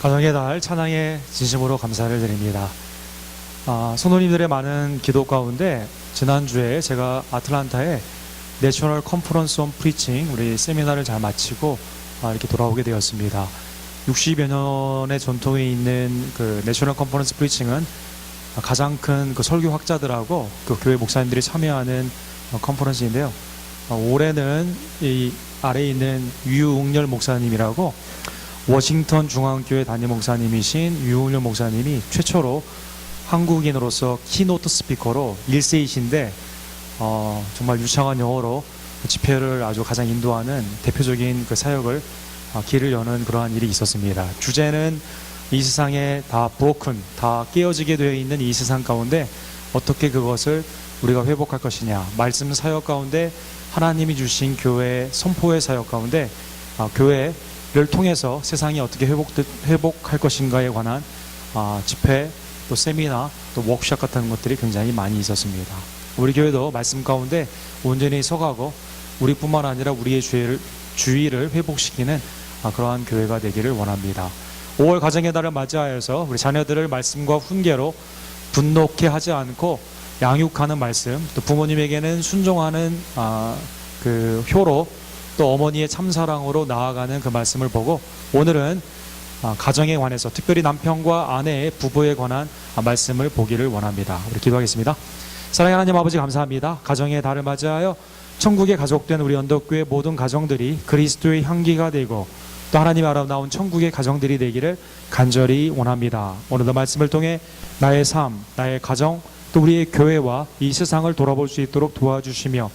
가정의 달 찬양에 진심으로 감사를 드립니다. 성도님들의 많은 기도 가운데 지난주에 제가 아틀란타에 내셔널 컨퍼런스 온 프리칭 우리 세미나를 잘 마치고 이렇게 돌아오게 되었습니다. 60여 년의 전통이 있는 그 내셔널 컨퍼런스 프리칭은 가장 큰 그 설교학자들하고 그 교회 목사님들이 참여하는 컨퍼런스인데요. 올해는 이 아래에 있는 유웅열 목사님이라고 워싱턴 중앙교회 담임 목사님이신 유웅열 목사님이 최초로 한국인으로서 키노트 스피커로 1세이신데 정말 유창한 영어로 집회를 아주 가장 인도하는 대표적인 그 사역을 길을 여는 그러한 일이 있었습니다. 주제는 이 세상에 다 broken, 다 깨어지게 되어 있는 이 세상 가운데 어떻게 그것을 우리가 회복할 것이냐, 말씀 사역 가운데 하나님이 주신 교회 선포의 사역 가운데 교회를 통해서 세상이 어떻게 회복할 것인가에 관한 집회, 또 세미나, 또 워크숍 같은 것들이 굉장히 많이 있었습니다. 우리 교회도 말씀 가운데 온전히 서가고 우리뿐만 아니라 우리의 주의를 회복시키는 그러한 교회가 되기를 원합니다. 5월 가정의 달을 맞이하여서 우리 자녀들을 말씀과 훈계로 분노케 하지 않고 양육하는 말씀, 또 부모님에게는 순종하는 그 효로, 또 어머니의 참사랑으로 나아가는 그 말씀을 보고 오늘은 가정에 관해서 특별히 남편과 아내의 부부에 관한 말씀을 보기를 원합니다. 우리 기도하겠습니다. 사랑하는 하나님 아버지 감사합니다. 가정의 달을 맞이하여 천국에 가족된 우리 언덕교회 모든 가정들이 그리스도의 향기가 되고 또 하나님 아름다운 천국의 가정들이 되기를 간절히 원합니다. 오늘도 말씀을 통해 나의 삶, 나의 가정, 또 우리의 교회와 이 세상을 돌아볼 수 있도록 도와주시며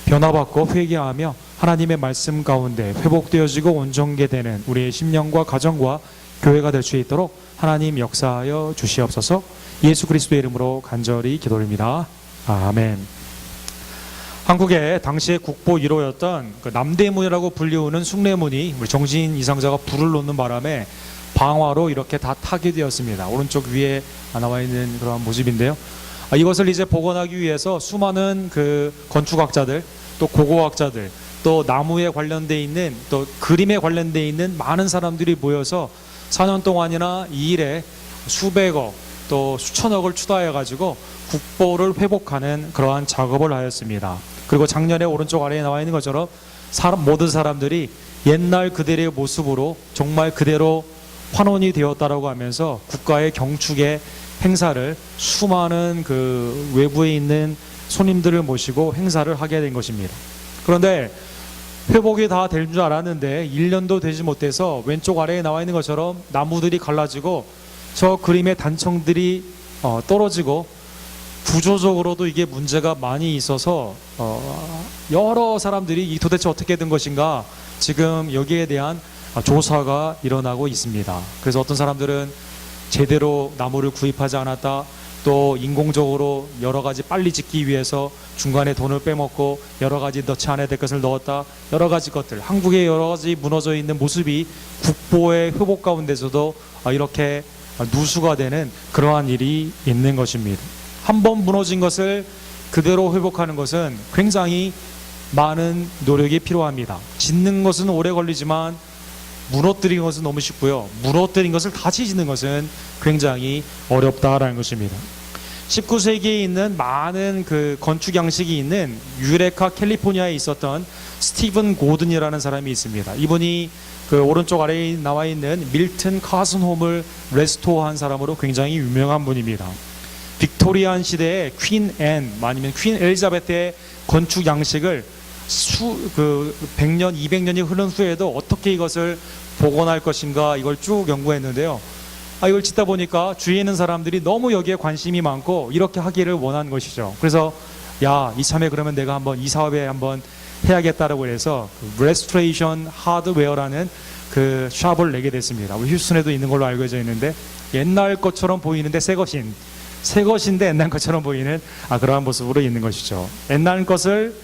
변화받고 회개하며 하나님의 말씀 가운데 회복되어지고 온전게 되는 우리의 심령과 가정과 교회가 될 수 있도록 하나님 역사하여 주시옵소서. 예수 그리스도의 이름으로 간절히 기도드립니다. 아멘. 한국의 당시의 국보 1호였던 그 남대문이라고 불리우는 숭례문이 우리 정신 이상자가 불을 놓는 바람에 방화로 이렇게 다 타게 되었습니다. 오른쪽 위에 나와 있는 그런 모습인데요. 이것을 이제 복원하기 위해서 수많은 그 건축학자들, 또 고고학자들, 또 나무에 관련돼 있는, 또 그림에 관련돼 있는 많은 사람들이 모여서 4년 동안이나 이 일에 수백억, 또 수천억을 추가해 가지고 국보를 회복하는 그러한 작업을 하였습니다. 그리고 작년에 오른쪽 아래에 나와 있는 것처럼 모든 사람들이 옛날 그대로의 모습으로 정말 그대로 환원이 되었다라고 하면서 국가의 경축의 행사를 수많은 그 외부에 있는 손님들을 모시고 행사를 하게 된 것입니다. 그런데 회복이 다 될 줄 알았는데 1년도 되지 못해서 왼쪽 아래에 나와 있는 것처럼 나무들이 갈라지고 저 그림의 단청들이 떨어지고 구조적으로도 이게 문제가 많이 있어서 여러 사람들이 이 도대체 어떻게 된 것인가 지금 여기에 대한 조사가 일어나고 있습니다. 그래서 어떤 사람들은 제대로 나무를 구입하지 않았다, 또 인공적으로 여러 가지 빨리 짓기 위해서 중간에 돈을 빼먹고 여러 가지 넣지 않아야 될 것을 넣었다, 여러 가지 것들, 한국의 여러 가지 무너져 있는 모습이 국보의 회복 가운데서도 이렇게 누수가 되는 그러한 일이 있는 것입니다. 한번 무너진 것을 그대로 회복하는 것은 굉장히 많은 노력이 필요합니다. 짓는 것은 오래 걸리지만 무너뜨린 것은 너무 쉽고요. 무너뜨린 것을 다시 짓는 것은 굉장히 어렵다라는 것입니다. 19세기에 있는 많은 그 건축 양식이 있는 유레카 캘리포니아에 있었던 스티븐 고든이라는 사람이 있습니다. 이분이 그 오른쪽 아래에 나와 있는 밀튼 카슨 홈을 레스토어한 사람으로 굉장히 유명한 분입니다. 빅토리안 시대의 퀸 앤 아니면 퀸 엘리자베트의 건축 양식을 100년, 200년이 흐른 후에도 어떻게 이것을 복원할 것인가 이걸 쭉 연구했는데요. 이걸 짓다 보니까 주위에 있는 사람들이 너무 여기에 관심이 많고 이렇게 하기를 원한 것이죠. 그래서 이참에 그러면 내가 한번 이 사업에 한번 해야겠다라고 해서 레스토레이션 하드웨어라는 그 샵을 내게 됐습니다. 우리 휴스턴에도 있는 걸로 알려져 있는데 옛날 것처럼 보이는데 새 것인데 옛날 것처럼 보이는 그러한 모습으로 있는 것이죠. 옛날 것을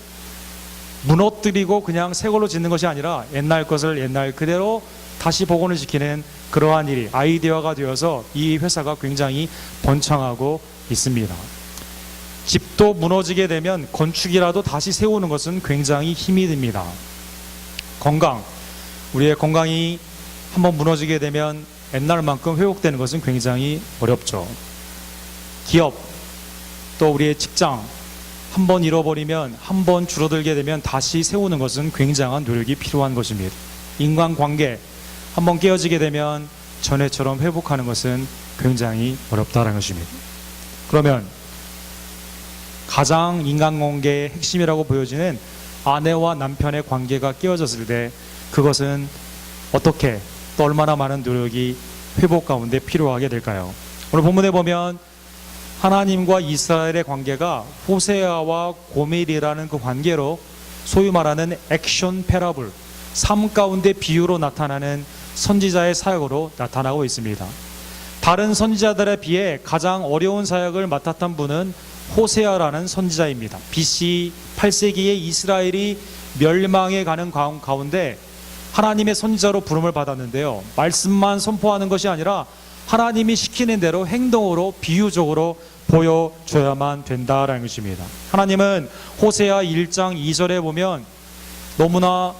무너뜨리고 그냥 새 걸로 짓는 것이 아니라 옛날 것을 옛날 그대로 다시 복원을 시키는 그러한 일이 아이디어가 되어서 이 회사가 굉장히 번창하고 있습니다. 집도 무너지게 되면 건축이라도 다시 세우는 것은 굉장히 힘이 듭니다. 건강, 우리의 건강이 한번 무너지게 되면 옛날만큼 회복되는 것은 굉장히 어렵죠. 기업, 또 우리의 직장, 한번 잃어버리면, 한번 줄어들게 되면 다시 세우는 것은 굉장한 노력이 필요한 것입니다. 인간관계, 한번 깨어지게 되면 전에처럼 회복하는 것은 굉장히 어렵다는 것입니다. 그러면 가장 인간관계의 핵심이라고 보여지는 아내와 남편의 관계가 깨어졌을 때 그것은 어떻게 또 얼마나 많은 노력이 회복 가운데 필요하게 될까요? 오늘 본문에 보면 하나님과 이스라엘의 관계가 호세아와 고멜이라는 그 관계로 소위 말하는 액션 패러블, 삶 가운데 비유로 나타나는 선지자의 사역으로 나타나고 있습니다. 다른 선지자들에 비해 가장 어려운 사역을 맡았던 분은 호세아라는 선지자입니다. BC 8세기에 이스라엘이 멸망해 가는 가운데 하나님의 선지자로 부름을 받았는데요. 말씀만 선포하는 것이 아니라 하나님이 시키는 대로 행동으로 비유적으로 보여줘야만 된다라는 것입니다. 하나님은 호세아 1장 2절에 보면 너무나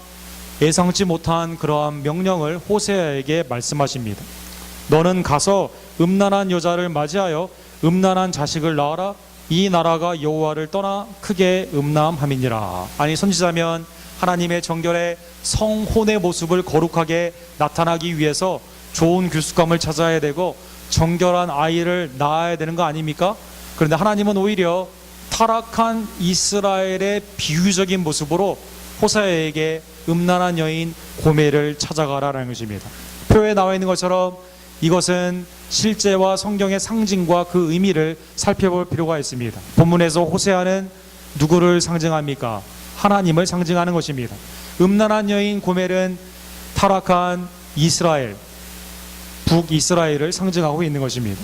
예상치 못한 그러한 명령을 호세아에게 말씀하십니다. 너는 가서 음란한 여자를 맞이하여 음란한 자식을 낳아라. 이 나라가 여호와를 떠나 크게 음란함이니라. 아니, 선지자면 하나님의 정결의 성혼의 모습을 거룩하게 나타나기 위해서 좋은 규숙감을 찾아야 되고 정결한 아이를 낳아야 되는 거 아닙니까? 그런데 하나님은 오히려 타락한 이스라엘의 비유적인 모습으로 호세아에게 음란한 여인 고멜을 찾아가라라는 것입니다. 표에 나와 있는 것처럼 이것은 실제와 성경의 상징과 그 의미를 살펴볼 필요가 있습니다. 본문에서 호세아는 누구를 상징합니까? 하나님을 상징하는 것입니다. 음란한 여인 고멜은 타락한 이스라엘, 북이스라엘을 상징하고 있는 것입니다.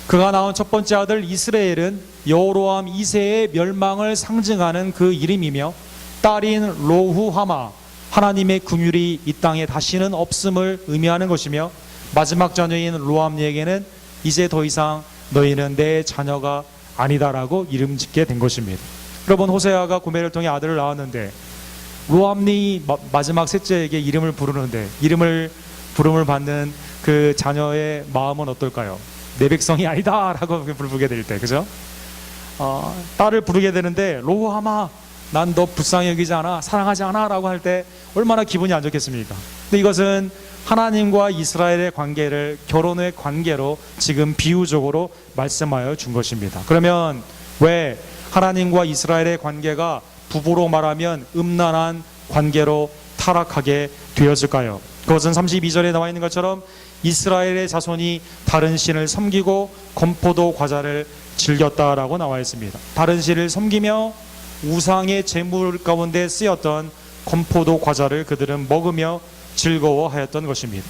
그가 낳은 첫 번째 아들 이스라엘은 여로암 2세의 멸망을 상징하는 그 이름이며 딸인 로후하마, 하나님의 긍휼이 이 땅에 다시는 없음을 의미하는 것이며 마지막 자녀인 로암리에게는 이제 더 이상 너희는 내 자녀가 아니다라고 이름 짓게 된 것입니다. 여러분, 호세아가 고멜을 통해 아들을 낳았는데 로암리 마지막 셋째에게 이름을 부르는데 부름을 받는 그 자녀의 마음은 어떨까요? 내 백성이 아니다 라고 부르게 될 때, 그죠? 딸을 부르게 되는데 로후하마, 난 너 불쌍히 여기지 않아, 사랑하지 않아 라고 할 때 얼마나 기분이 안 좋겠습니까? 근데 이것은 하나님과 이스라엘의 관계를 결혼의 관계로 지금 비유적으로 말씀하여 준 것입니다. 그러면 왜 하나님과 이스라엘의 관계가 부부로 말하면 음란한 관계로 타락하게 되었을까요? 그것은 32절에 나와 있는 것처럼 이스라엘의 자손이 다른 신을 섬기고 건포도 과자를 즐겼다라고 나와 있습니다. 다른 신을 섬기며 우상의 제물 가운데 쓰였던 건포도 과자를 그들은 먹으며 즐거워하였던 것입니다.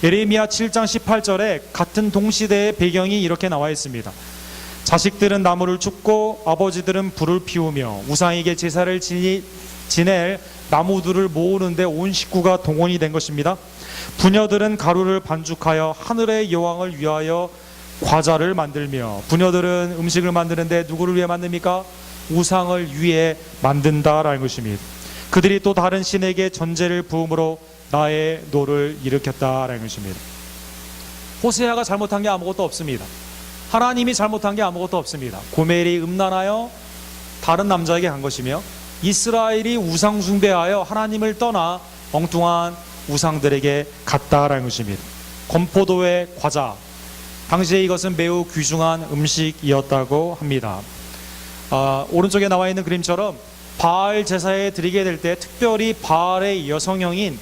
예레미야 7장 18절에 같은 동시대의 배경이 이렇게 나와 있습니다. 자식들은 나무를 줍고 아버지들은 불을 피우며 우상에게 제사를 지낼 나무들을 모으는데 온 식구가 동원이 된 것입니다. 부녀들은 가루를 반죽하여 하늘의 여왕을 위하여 과자를 만들며, 부녀들은 음식을 만드는데 누구를 위해 만듭니까? 우상을 위해 만든다라는 것입니다. 그들이 또 다른 신에게 전제를 부음으로 나의 노를 일으켰다라는 것입니다. 호세아가 잘못한 게 아무것도 없습니다. 하나님이 잘못한 게 아무것도 없습니다. 고멜이 음란하여 다른 남자에게 간 것이며 이스라엘이 우상 숭배하여 하나님을 떠나 엉뚱한 우상들에게 갔다라는 것입니다. 건포도의 과자, 당시에 이것은 매우 귀중한 음식이었다고 합니다. 오른쪽에 나와 있는 그림처럼 바알 제사에 드리게 될 때 특별히 바알의 여성형인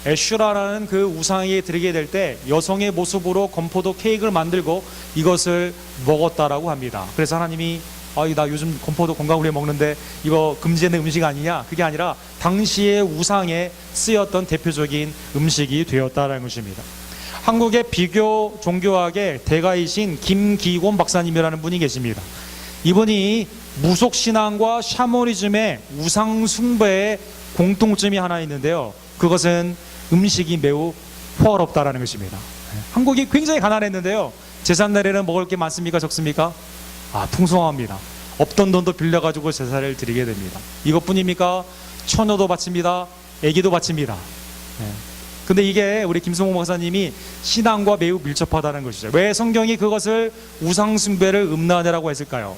에슈라라는 그 우상에게 드리게 될 때 여성의 모습으로 건포도 케이크를 만들고 이것을 먹었다라고 합니다. 그래서 하나님이 나 요즘 건포도 건강을 위해 먹는데 이거 금지되는 음식 아니냐? 그게 아니라 당시의 우상에 쓰였던 대표적인 음식이 되었다라는 것입니다. 한국의 비교 종교학의 대가이신 김기곤 박사님이라는 분이 계십니다. 이분이 무속신앙과 샤머니즘의 우상숭배의 공통점이 하나 있는데요. 그것은 음식이 매우 호화롭다라는 것입니다. 한국이 굉장히 가난했는데요. 제삿날에는 먹을 게 많습니까? 적습니까? 풍성합니다. 없던 돈도 빌려가지고 제사를 드리게 됩니다. 이것뿐입니까? 처녀도 바칩니다. 애기도 바칩니다. 근데 이게 우리 김성호 목사님이 신앙과 매우 밀접하다는 것이죠. 왜 성경이 그것을 우상숭배를 음란이라고 했을까요?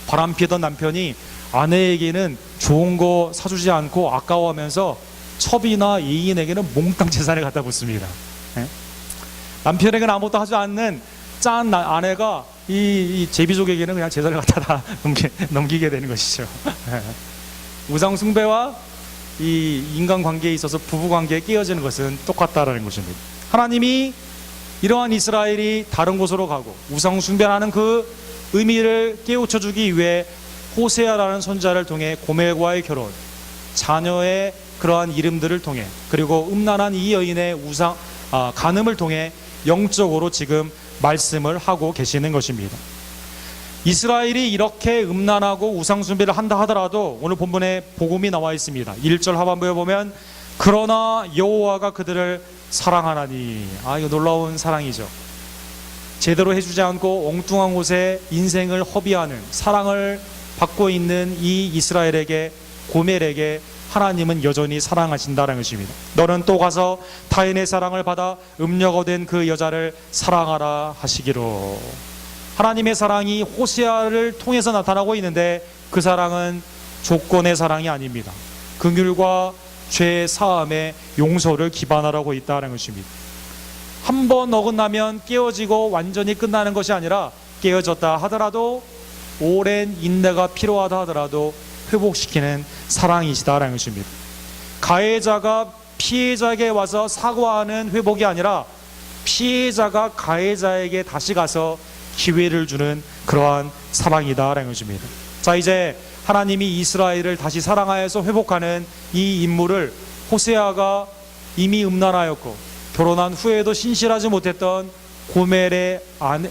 바람피던 남편이 아내에게는 좋은 거 사주지 않고 아까워하면서 첩이나 애인에게는 몽땅 재산을 갖다 붓습니다. 예? 남편에게는 아무것도 하지 않는 짠 아내가 이 제비족에게는 그냥 재산을 갖다 다 넘기게 되는 것이죠. 우상 숭배와 이 인간관계에 있어서 부부관계에 깨어지는 것은 똑같다라는 것입니다. 하나님이 이러한 이스라엘이 다른 곳으로 가고 우상 숭배하는 그 의미를 깨우쳐 주기 위해 호세아라는 선자를 통해 고멜과의 결혼, 자녀의 그러한 이름들을 통해, 그리고 음란한 이 여인의 간음을 통해 영적으로 지금 말씀을 하고 계시는 것입니다. 이스라엘이 이렇게 음란하고 우상숭배를 한다 하더라도 오늘 본문에 복음이 나와 있습니다. 1절 하반부에 보면 그러나 여호와가 그들을 사랑하나니, 이거 놀라운 사랑이죠. 제대로 해주지 않고 엉뚱한 곳에 인생을 허비하는, 사랑을 받고 있는 이 이스라엘에게, 고멜에게 하나님은 여전히 사랑하신다는 것입니다. 너는 또 가서 타인의 사랑을 받아 음녀가 된 그 여자를 사랑하라 하시기로. 하나님의 사랑이 호세아를 통해서 나타나고 있는데 그 사랑은 조건의 사랑이 아닙니다. 긍휼과 죄 사함의 용서를 기반하라고 있다는 것입니다. 한 번 어긋나면 깨어지고 완전히 끝나는 것이 아니라, 깨어졌다 하더라도 오랜 인내가 필요하다 하더라도 회복시키는 사랑이시다라는 것입니다. 가해자가 피해자에게 와서 사과하는 회복이 아니라 피해자가 가해자에게 다시 가서 기회를 주는 그러한 사랑이다라는 것입니다. 자, 이제 하나님이 이스라엘을 다시 사랑하여서 회복하는 이 임무를 호세아가 이미 음란하였고 결혼한 후에도 신실하지 못했던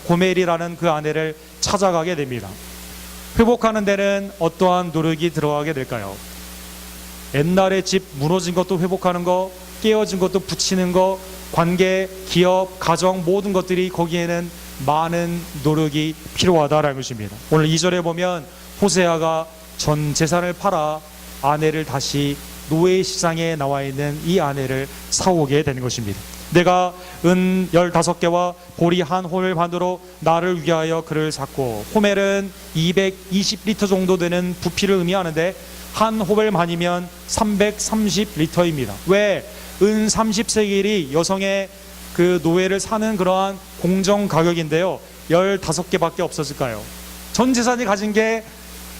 고멜이라는 그 아내를 찾아가게 됩니다. 회복하는 데는 어떠한 노력이 들어가게 될까요? 옛날에 집 무너진 것도 회복하는 거, 깨어진 것도 붙이는 거, 관계, 기업, 가정 모든 것들이 거기에는 많은 노력이 필요하다라는 것입니다. 오늘 2절에 보면 호세아가 전 재산을 팔아 아내를 다시 노예 시장에 나와 있는 이 아내를 사오게 되는 것입니다. 내가 은 15개와 보리 한 호멜 반으로 나를 위하여 그를 샀고, 호멜은 220리터 정도 되는 부피를 의미하는데 한 호멜 반이면 330리터입니다. 왜? 은 30세겔이 여성의 그 노예를 사는 그러한 공정 가격인데요, 15개밖에 없었을까요? 전 재산이 가진 게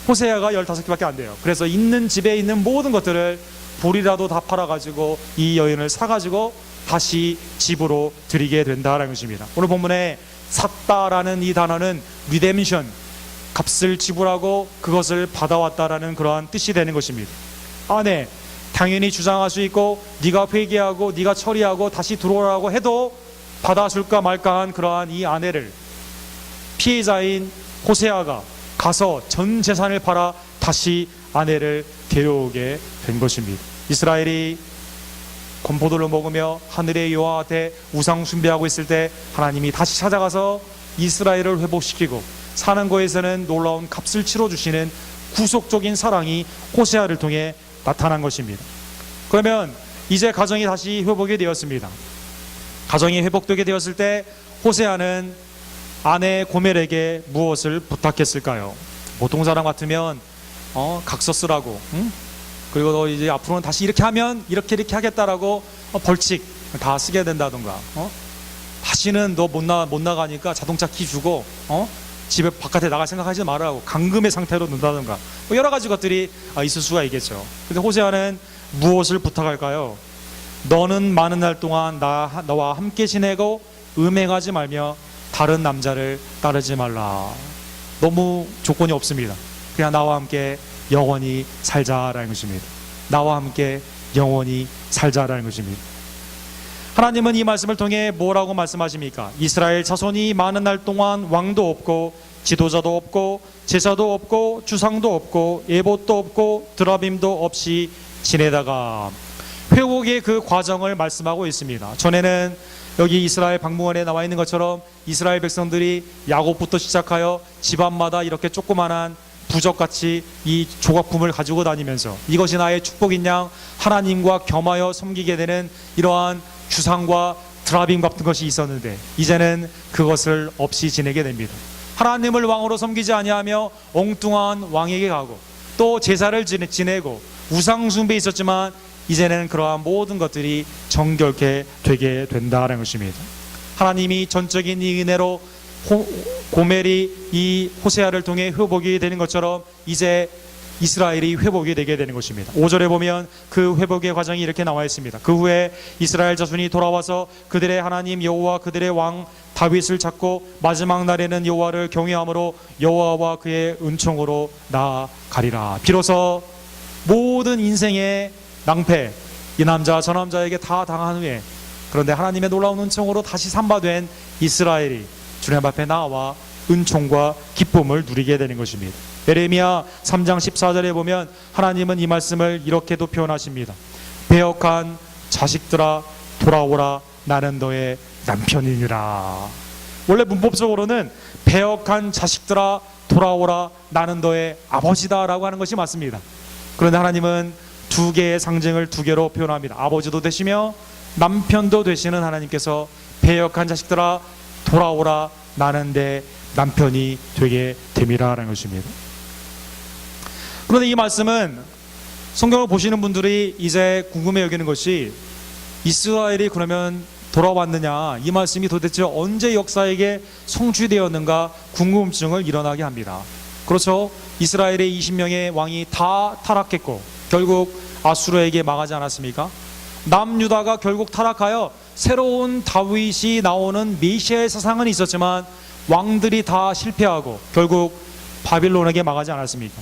호세아가 15개밖에 안 돼요. 그래서 있는 집에 있는 모든 것들을 보리라도 다 팔아가지고 이 여인을 사가지고 다시 집으로 드리게 된다라는 것입니다. 오늘 본문에 샀다라는 이 단어는 리뎀션, 값을 지불하고 그것을 받아왔다라는 그러한 뜻이 되는 것입니다. 아내, 당연히 주장할 수 있고 네가 회개하고 네가 처리하고 다시 들어오라고 해도 받아줄까 말까한 그러한 이 아내를 피해자인 호세아가 가서 전 재산을 팔아 다시 아내를 데려오게 된 것입니다. 이스라엘이 건포도를 먹으며 하늘의 여호와한테 우상 숭배하고 있을 때 하나님이 다시 찾아가서 이스라엘을 회복시키고 사는 거에서는 놀라운 값을 치러주시는 구속적인 사랑이 호세아를 통해 나타난 것입니다. 그러면 이제 가정이 다시 회복이 되었습니다. 가정이 회복되게 되었을 때 호세아는 아내 고멜에게 무엇을 부탁했을까요? 보통 사람 같으면 각서 쓰라고, 응? 그리고 너 이제 앞으로는 다시 이렇게 하면 이렇게 하겠다라고 벌칙 다 쓰게 된다던가, 다시는 너 못 나가니까 자동차 키 주고 집에 바깥에 나갈 생각하지 말라고 감금의 상태로 놓는다던가, 뭐 여러 가지 것들이 있을 수가 있겠죠. 근데 호세아는 무엇을 부탁할까요? 너는 많은 날 동안 너와 함께 지내고 음행하지 말며 다른 남자를 따르지 말라. 너무 조건이 없습니다. 그냥 나와 함께 영원히 살자라는 것입니다. 나와 함께 영원히 살자라는 것입니다. 하나님은 이 말씀을 통해 뭐라고 말씀하십니까? 이스라엘 자손이 많은 날 동안 왕도 없고 지도자도 없고 제사도 없고 주상도 없고 예봇도 없고 드라빔도 없이 지내다가, 회복의 그 과정을 말씀하고 있습니다. 전에는 여기 이스라엘 박물관에 나와 있는 것처럼 이스라엘 백성들이 야곱부터 시작하여 집안마다 이렇게 조그만한 부적같이 이 조각품을 가지고 다니면서 이것이 나의 축복인 양 하나님과 겸하여 섬기게 되는 이러한 주상과 드라빙 같은 것이 있었는데 이제는 그것을 없이 지내게 됩니다. 하나님을 왕으로 섬기지 아니하며 엉뚱한 왕에게 가고 또 제사를 지내고 우상 숭배에 있었지만 이제는 그러한 모든 것들이 정결케 되게 된다는 것입니다. 하나님이 전적인 이 은혜로 고멜이 이 호세아를 통해 회복이 되는 것처럼 이제 이스라엘이 회복이 되게 되는 것입니다. 5절에 보면 그 회복의 과정이 이렇게 나와 있습니다. 그 후에 이스라엘 자손이 돌아와서 그들의 하나님 여호와 그들의 왕 다윗을 찾고 마지막 날에는 여호와를 경외함으로 여호와와 그의 은총으로 나아가리라. 비로소 모든 인생의 낭패 이 남자 저 남자에게 다 당한 후에 그런데 하나님의 놀라운 은총으로 다시 삼바된 이스라엘이 주님 앞에 나와 은총과 기쁨을 누리게 되는 것입니다. 예레미야 3장 14절에 보면 하나님은 이 말씀을 이렇게도 표현하십니다. 배역한 자식들아 돌아오라 나는 너의 남편이니라. 원래 문법적으로는 배역한 자식들아 돌아오라 나는 너의 아버지다 라고 하는 것이 맞습니다. 그런데 하나님은 두 개의 상징을 두 개로 표현합니다. 아버지도 되시며 남편도 되시는 하나님께서 배역한 자식들아 돌아오라 나는 내 남편이 되게 됨이라는 것입니다. 그런데 이 말씀은 성경을 보시는 분들이 이제 궁금해 여기는 것이 이스라엘이 그러면 돌아왔느냐, 이 말씀이 도대체 언제 역사에게 성취되었는가 궁금증을 일어나게 합니다. 그렇죠. 이스라엘의 20명의 왕이 다 타락했고 결국 아수르에게 망하지 않았습니까? 남유다가 결국 타락하여 새로운 다윗이 나오는 메시아의 사상은 있었지만 왕들이 다 실패하고 결국 바빌론에게 망하지 않았습니까?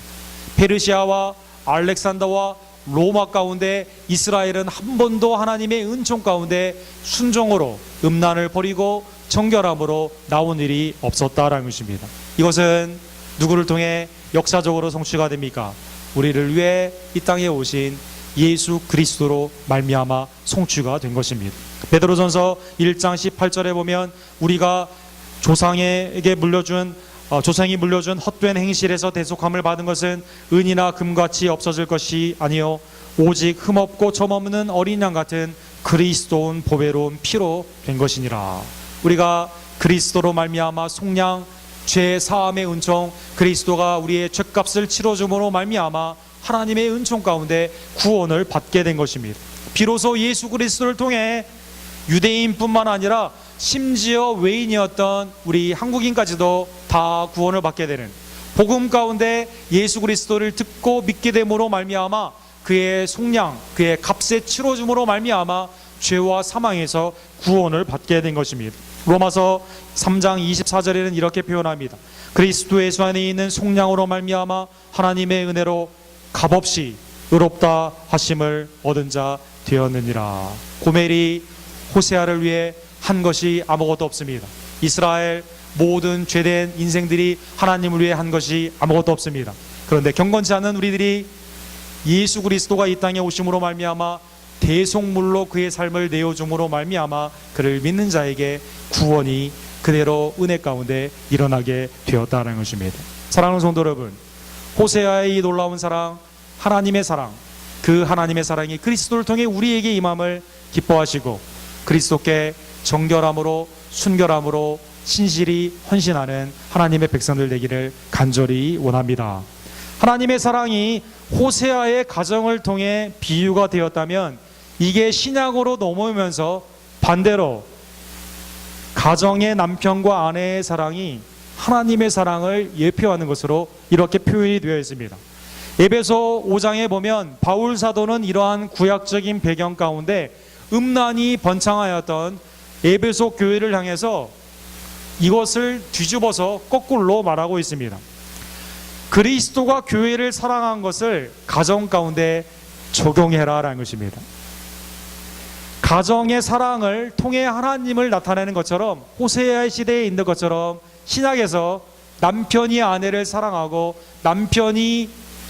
페르시아와 알렉산더와 로마 가운데 이스라엘은 한 번도 하나님의 은총 가운데 순종으로 음란을 버리고 정결함으로 나온 일이 없었다라는 것입니다. 이것은 누구를 통해 역사적으로 성취가 됩니까? 우리를 위해 이 땅에 오신 예수 그리스도로 말미암아 성취가 된 것입니다. 베드로전서 1장 18절에 보면 우리가 조상이 물려준 헛된 행실에서 대속함을 받은 것은 은이나 금같이 없어질 것이 아니요 오직 흠없고 점없는 어린 양 같은 그리스도운 보배로운 피로 된 것이니라. 우리가 그리스도로 말미암아 속량 죄 사함의 은총, 그리스도가 우리의 죄값을 치러줌으로 말미암아 하나님의 은총 가운데 구원을 받게 된 것입니다. 비로소 예수 그리스도를 통해 유대인뿐만 아니라 심지어 외인이었던 우리 한국인까지도 다 구원을 받게 되는 복음 가운데 예수 그리스도를 듣고 믿게 됨으로 말미암아 그의 속량, 그의 값의 치러줌으로 말미암아 죄와 사망에서 구원을 받게 된 것입니다. 로마서 3장 24절에는 이렇게 표현합니다. 그리스도 예수 안에 있는 속량으로 말미암아 하나님의 은혜로 값없이 의롭다 하심을 얻은 자 되었느니라. 고멜이 호세아를 위해 한 것이 아무것도 없습니다. 이스라엘 모든 죄된 인생들이 하나님을 위해 한 것이 아무것도 없습니다. 그런데 경건치 않은 우리들이 예수 그리스도가 이 땅에 오심으로 말미암아 대속물로 그의 삶을 내어줌으로 말미암아 그를 믿는 자에게 구원이 그대로 은혜 가운데 일어나게 되었다는 것입니다. 사랑하는 성도 여러분, 호세아의 이 놀라운 사랑, 하나님의 사랑, 그 하나님의 사랑이 그리스도를 통해 우리에게 임함을 기뻐하시고 그리스도께 정결함으로 순결함으로 신실히 헌신하는 하나님의 백성들 되기를 간절히 원합니다. 하나님의 사랑이 호세아의 가정을 통해 비유가 되었다면 이게 신약으로 넘어오면서 반대로 가정의 남편과 아내의 사랑이 하나님의 사랑을 예표하는 것으로 이렇게 표현이 되어 있습니다. 에베소 5장에 보면 바울 사도는 이러한 구약적인 배경 가운데 음란이 번창하였던 에베소 교회를 향해서 이것을 뒤집어서 거꾸로 말하고 있습니다. 그리스도가 교회를 사랑한 것을 가정 가운데 적용해라라는 것입니다. 가정의 사랑을 통해 하나님을 나타내는 것처럼 호세아의 시대에 있는 것처럼 신약에서 남편이 아내를 사랑하고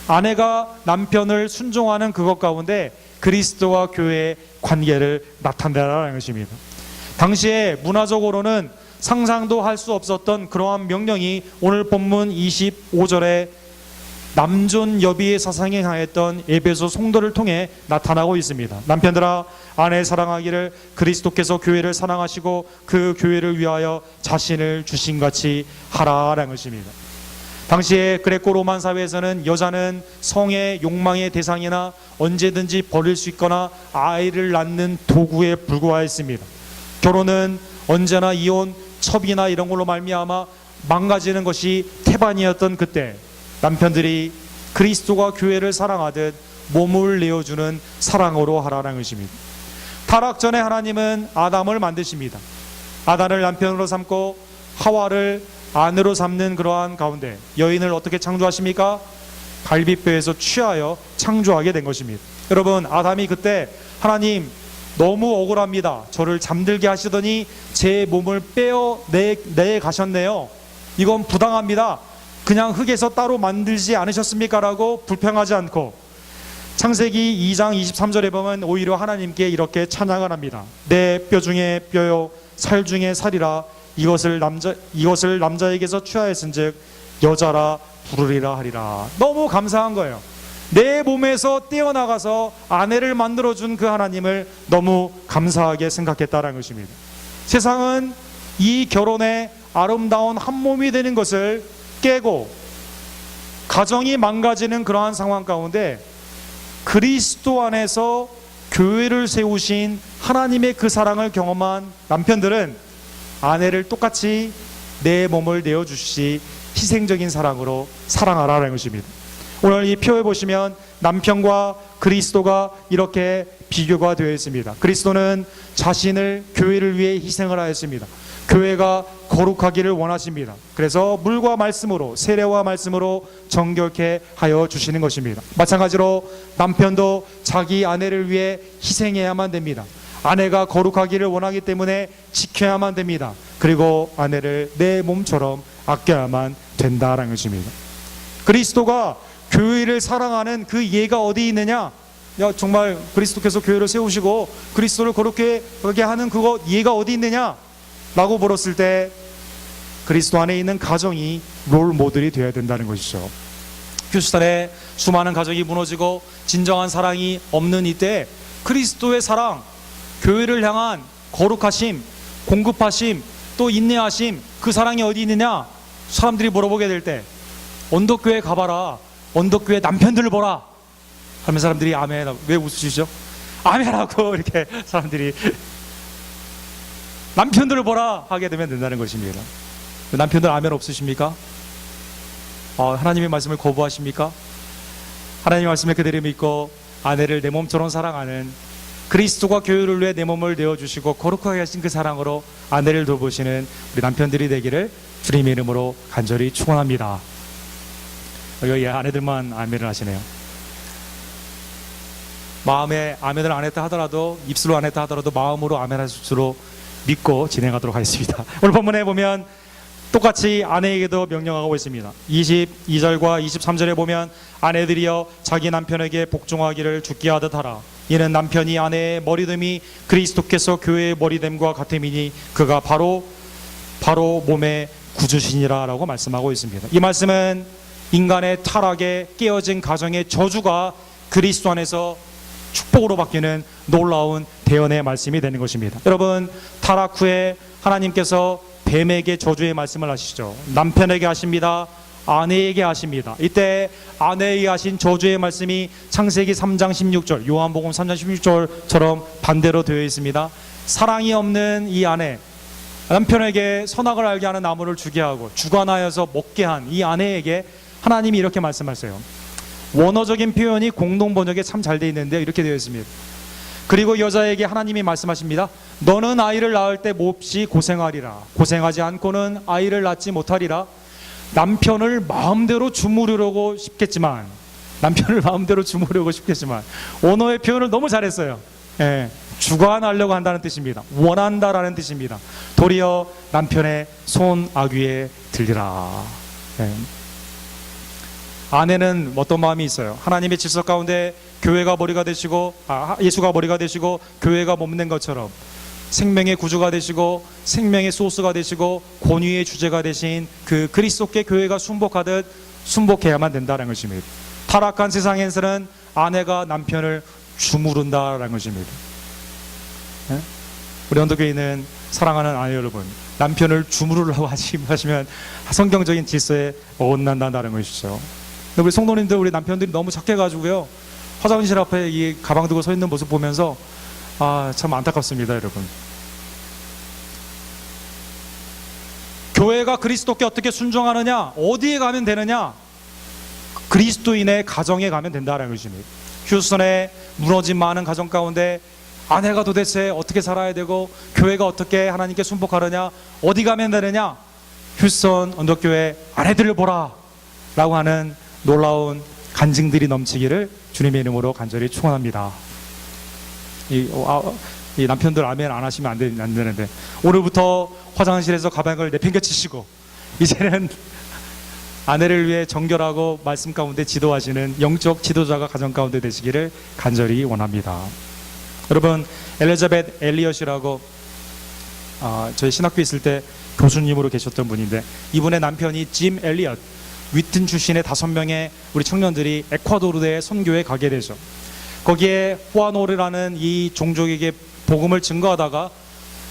아내가 남편을 순종하는 그것 가운데 그리스도와 교회의 관계를 나타내라는 것입니다. 당시에 문화적으로는 상상도 할 수 없었던 그러한 명령이 오늘 본문 25절에 남존 여비의 사상에 강했던 에베소 성도를 통해 나타나고 있습니다. 남편들아 아내 사랑하기를 그리스도께서 교회를 사랑하시고 그 교회를 위하여 자신을 주신 같이 하라라는 것입니다. 당시에 그레코 로만 사회에서는 여자는 성의 욕망의 대상이나 언제든지 버릴 수 있거나 아이를 낳는 도구에 불과했습니다. 결혼은 언제나 이혼, 첩이나 이런 걸로 말미암아 망가지는 것이 태반이었던 그때, 남편들이 그리스도가 교회를 사랑하듯 몸을 내어주는 사랑으로 하라는 것입니다. 타락 전에 하나님은 아담을 만드십니다. 아담을 남편으로 삼고 하와를 아내로 삼는 그러한 가운데 여인을 어떻게 창조하십니까? 갈비뼈에서 취하여 창조하게 된 것입니다. 여러분, 아담이 그때 하나님 너무 억울합니다. 저를 잠들게 하시더니 제 몸을 내 가셨네요. 이건 부당합니다. 그냥 흙에서 따로 만들지 않으셨습니까? 라고 불평하지 않고 창세기 2장 23절에 보면 오히려 하나님께 이렇게 찬양을 합니다. 내 뼈 중에 뼈요 살 중에 살이라 이것을 남자에게서 취하였은즉 여자라 부르리라 하리라. 너무 감사한 거예요. 내 몸에서 떼어나가서 아내를 만들어준 그 하나님을 너무 감사하게 생각했다는 것입니다. 세상은 이 결혼의 아름다운 한 몸이 되는 것을 깨고 가정이 망가지는 그러한 상황 가운데 그리스도 안에서 교회를 세우신 하나님의 그 사랑을 경험한 남편들은 아내를 똑같이 내 몸을 내어주시 희생적인 사랑으로 사랑하라는 것입니다. 오늘 이 표에 보시면 남편과 그리스도가 이렇게 비교가 되어 있습니다. 그리스도는 자신을 교회를 위해 희생을 하였습니다. 교회가 거룩하기를 원하십니다. 그래서 물과 말씀으로, 세례와 말씀으로 정결케 하여 주시는 것입니다. 마찬가지로 남편도 자기 아내를 위해 희생해야만 됩니다. 아내가 거룩하기를 원하기 때문에 지켜야만 됩니다. 그리고 아내를 내 몸처럼 아껴야만 된다는 것입니다. 그리스도가 교회를 사랑하는 그 예가 어디 있느냐? 정말 그리스도께서 교회를 세우시고 그리스도를 거룩하게 하는 그거 예가 어디 있느냐? 라고 물었을 때 그리스도 안에 있는 가정이 롤 모델이 되어야 된다는 것이죠. 휴스턴에 수많은 가정이 무너지고 진정한 사랑이 없는 이때 그리스도의 사랑, 교회를 향한 거룩하심, 공급하심, 또 인내하심, 그 사랑이 어디 있느냐? 사람들이 물어보게 될 때 언덕교회 가봐라, 언덕교회 남편들을 보라 하면 사람들이 아멘. 왜 웃으시죠? 아멘하고 이렇게 사람들이 남편들을 보라 하게 되면 된다는 것입니다. 남편들 아멘 없으십니까? 하나님의 말씀을 거부하십니까? 하나님의 말씀을 그대로 믿고 아내를 내 몸처럼 사랑하는 그리스도가 교회를 위해 내 몸을 내어주시고 거룩하게 하신 그 사랑으로 아내를 돌보시는 우리 남편들이 되기를 주님의 이름으로 간절히 축원합니다. 여기 아내들만 아멘을 하시네요. 마음에 아멘을 안 했다 하더라도, 입술로 안 했다 하더라도 마음으로 아멘 하실수록 믿고 진행하도록 하겠습니다. 오늘 본문에 보면 똑같이 아내에게도 명령하고 있습니다. 22절과 23절에 보면 아내들이여 자기 남편에게 복종하기를 죽게 하듯 하라. 이는 남편이 아내의 머리됨이 그리스도께서 교회의 머리됨과 같음이니 그가 바로 몸의 구주시니라 라고 말씀하고 있습니다. 이 말씀은 인간의 타락에 깨어진 가정의 저주가 그리스도 안에서 축복으로 바뀌는 놀라운 대언의 말씀이 되는 것입니다. 여러분, 타락 후에 하나님께서 뱀에게 저주의 말씀을 하시죠. 남편에게 하십니다. 아내에게 하십니다. 이때 아내에게 하신 저주의 말씀이 창세기 3장 16절, 요한복음 3장 16절처럼 반대로 되어 있습니다. 사랑이 없는 이 아내, 남편에게 선악을 알게 하는 나무를 주게 하고 주관하여서 먹게 한 이 아내에게 하나님이 이렇게 말씀하세요. 원어적인 표현이 공동 번역에 참 잘 되어 있는데 이렇게 되어 있습니다. 그리고 여자에게 하나님이 말씀하십니다. 너는 아이를 낳을 때 몹시 고생하리라. 고생하지 않고는 아이를 낳지 못하리라. 남편을 마음대로 주무르려고 싶겠지만 언어의 표현을 너무 잘했어요. 주관하려고 한다는 뜻입니다. 원한다라는 뜻입니다. 도리어 남편의 손아귀에 들리라. 아내는 어떤 마음이 있어요? 하나님의 질서 가운데 교회가 머리가 되시고 예수가 머리가 되시고 교회가 몸된 것처럼 생명의 구주가 되시고 생명의 소스가 되시고 권위의 주제가 되신 그 그리스도께 교회가 순복하듯 순복해야만 된다는 것입니다. 타락한 세상에서는 아내가 남편을 주무른다라는 것입니다. 예? 우리 언덕교에 있는 사랑하는 아내 여러분, 남편을 주무르라고 하시면 성경적인 질서에 어긋난다는 것이죠. 우리 성도님들, 우리 남편들이 너무 착해가지고요, 화장실 앞에 이 가방 들고 서 있는 모습 보면서 참 안타깝습니다, 여러분. 교회가 그리스도께 어떻게 순종하느냐, 어디에 가면 되느냐? 그리스도인의 가정에 가면 된다는 것입니다. 휴스턴에 무너진 많은 가정 가운데 아내가 도대체 어떻게 살아야 되고, 교회가 어떻게 하나님께 순복하느냐, 어디 가면 되느냐? 휴스턴 언덕교회 아내들을 보라 라고 하는 놀라운 간증들이 넘치기를 주님의 이름으로 간절히 축원합니다. 이 남편들 아멘 안 하시면 안 되는데, 오늘부터 화장실에서 가방을 내팽개치시고 이제는 아내를 위해 정결하고 말씀 가운데 지도하시는 영적 지도자가 가정 가운데 되시기를 간절히 원합니다. 여러분, 엘리자벳 엘리엇이라고 저희 신학교 있을 때 교수님으로 계셨던 분인데, 이분의 남편이 짐 엘리엇, 위튼 출신의 5명의 우리 청년들이 에콰도르에 선교에 가게 되죠. 거기에 후아노르라는 이 종족에게 복음을 증거하다가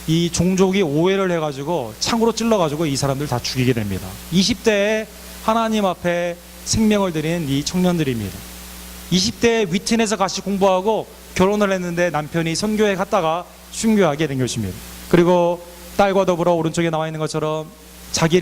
이 종족이 오해를 해가지고 창으로 찔러가지고 이 사람들 다 죽이게 됩니다. 20대에 하나님 앞에 생명을 드린 이 청년들입니다. 20대에 위튼에서 같이 공부하고 결혼을 했는데 남편이 선교에 갔다가 순교하게 된 것입니다. 그리고 딸과 더불어 오른쪽에 나와 있는 것처럼 자기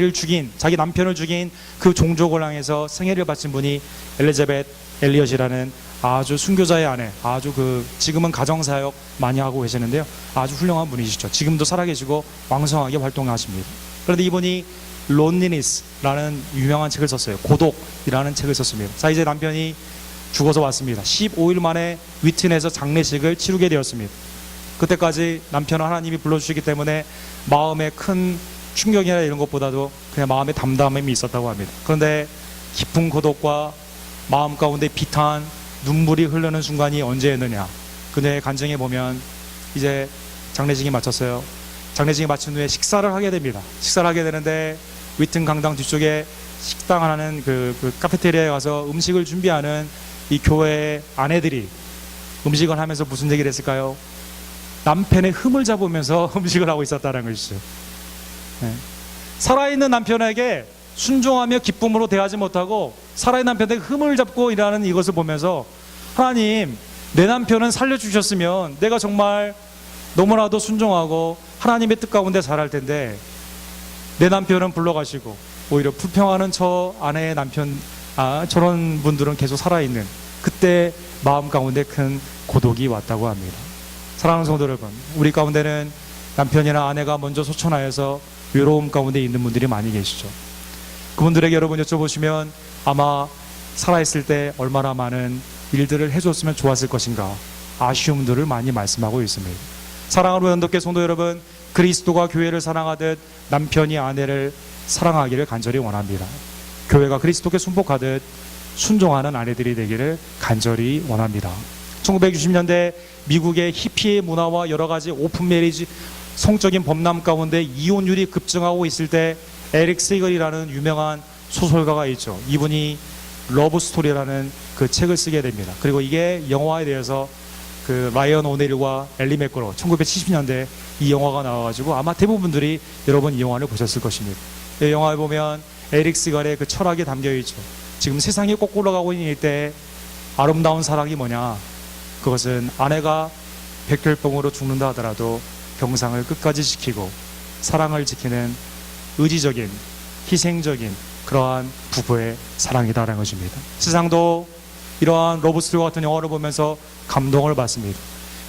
남편을 죽인 그 종족을 향해서 생애를 바친 분이 엘리자벳 엘리엇이라는 아주 순교자의 아내, 아주 지금은 가정사역 많이 하고 계시는데요, 아주 훌륭한 분이시죠. 지금도 살아계시고 왕성하게 활동하십니다. 그런데 이분이 론리니스라는 유명한 책을 썼어요. 고독이라는 책을 썼습니다. 자, 이제 남편이 죽어서 왔습니다. 15일 만에 위튼에서 장례식을 치르게 되었습니다. 그때까지 남편은 하나님이 불러주시기 때문에 마음에 큰 충격이나 이런 것보다도 그냥 마음에 담담함이 있었다고 합니다. 그런데 깊은 고독과 마음 가운데 비탄 눈물이 흐르는 순간이 언제였느냐, 그녀의 간증에 보면 이제 장례식이 마쳤어요. 장례식이 마친 후에 식사를 하게 됩니다. 식사를 하게 되는데 위튼 강당 뒤쪽에 식당 하나는 그 카페테리아에 가서 음식을 준비하는 이 교회의 아내들이 음식을 하면서 무슨 얘기를 했을까요? 남편의 흠을 잡으면서 음식을 하고 있었다는 것이죠. 네. 살아있는 남편에게 순종하며 기쁨으로 대하지 못하고 살아있는 남편에게 흠을 잡고 일하는 이것을 보면서, 하나님, 내 남편은 살려주셨으면 내가 정말 너무나도 순종하고 하나님의 뜻 가운데 살할 텐데 내 남편은 불러가시고 오히려 불평하는 저 아내의 남편, 저런 분들은 계속 살아있는, 그때 마음 가운데 큰 고독이 왔다고 합니다. 사랑하는 성도 여러분, 우리 가운데는 남편이나 아내가 먼저 소천하여서 외로움 가운데 있는 분들이 많이 계시죠. 그분들에게 여러분 여쭤보시면 아마 살아있을 때 얼마나 많은 일들을 해줬으면 좋았을 것인가, 아쉬움들을 많이 말씀하고 있습니다. 사랑하는 언덕교회 성도 여러분, 그리스도가 교회를 사랑하듯 남편이 아내를 사랑하기를 간절히 원합니다. 교회가 그리스도께 순복하듯 순종하는 아내들이 되기를 간절히 원합니다. 1960년대 미국의 히피의 문화와 여러 가지 오픈 메리지, 성적인 범람 가운데 이혼율이 급증하고 있을 때 에릭 세이걸이라는 유명한 소설가가 있죠. 이분이 러브 스토리라는 그 책을 쓰게 됩니다. 그리고 이게 영화에 대해서 라이언 오네일과 엘리 맥거로 1970년대 이 영화가 나와가지고 아마 대부분들이 여러분 이 영화를 보셨을 것입니다. 이 영화에 보면 에릭 세이걸의 그 철학이 담겨 있죠. 지금 세상이 거꾸로 가고 있는 이때 아름다운 사랑이 뭐냐? 그것은 아내가 백혈병으로 죽는다 하더라도 병상을 끝까지 지키고 사랑을 지키는 의지적인, 희생적인 그러한 부부의 사랑이다라는 것입니다. 세상도 이러한 러브스토리 같은 영화를 보면서 감동을 받습니다.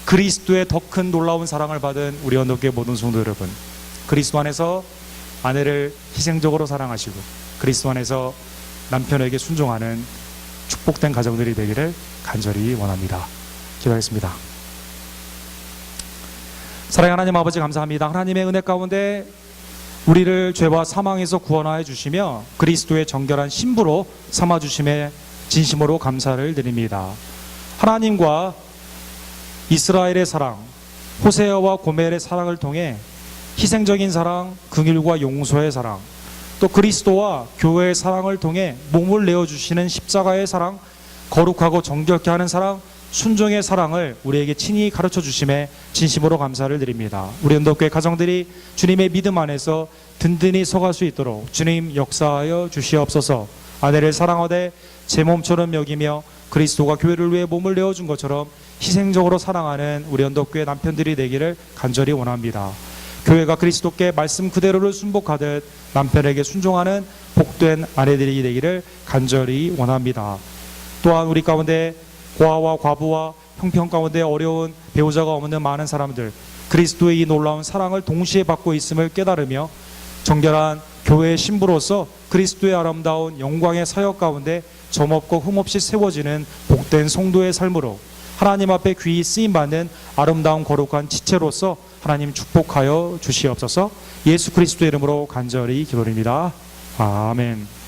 그리스도의 더 큰 놀라운 사랑을 받은 우리 언덕교회 모든 성도 여러분, 그리스도 안에서 아내를 희생적으로 사랑하시고 그리스도 안에서 남편에게 순종하는 축복된 가정들이 되기를 간절히 원합니다. 기도하겠습니다. 사랑하는 하나님 아버지, 감사합니다. 하나님의 은혜 가운데 우리를 죄와 사망에서 구원하여 주시며 그리스도의 정결한 신부로 삼아주심에 진심으로 감사를 드립니다. 하나님과 이스라엘의 사랑, 호세아와 고멜의 사랑을 통해 희생적인 사랑, 긍휼과 용서의 사랑, 또 그리스도와 교회의 사랑을 통해 몸을 내어주시는 십자가의 사랑, 거룩하고 정결케 하는 사랑, 순종의 사랑을 우리에게 친히 가르쳐 주심에 진심으로 감사를 드립니다. 우리 언덕교회 가정들이 주님의 믿음 안에서 든든히 서갈 수 있도록 주님 역사하여 주시옵소서. 아내를 사랑하되 제 몸처럼 여기며 그리스도가 교회를 위해 몸을 내어준 것처럼 희생적으로 사랑하는 우리 언덕교회 남편들이 되기를 간절히 원합니다. 교회가 그리스도께 말씀 그대로를 순복하듯 남편에게 순종하는 복된 아내들이 되기를 간절히 원합니다. 또한 우리 가운데 고아와 과부와 형편 가운데 어려운 배우자가 없는 많은 사람들, 그리스도의 이 놀라운 사랑을 동시에 받고 있음을 깨달으며 정결한 교회의 신부로서 그리스도의 아름다운 영광의 사역 가운데 점없고 흠없이 세워지는 복된 성도의 삶으로 하나님 앞에 귀히 쓰임받는 아름다운 거룩한 지체로서 하나님 축복하여 주시옵소서. 예수 그리스도의 이름으로 간절히 기도드립니다. 아멘.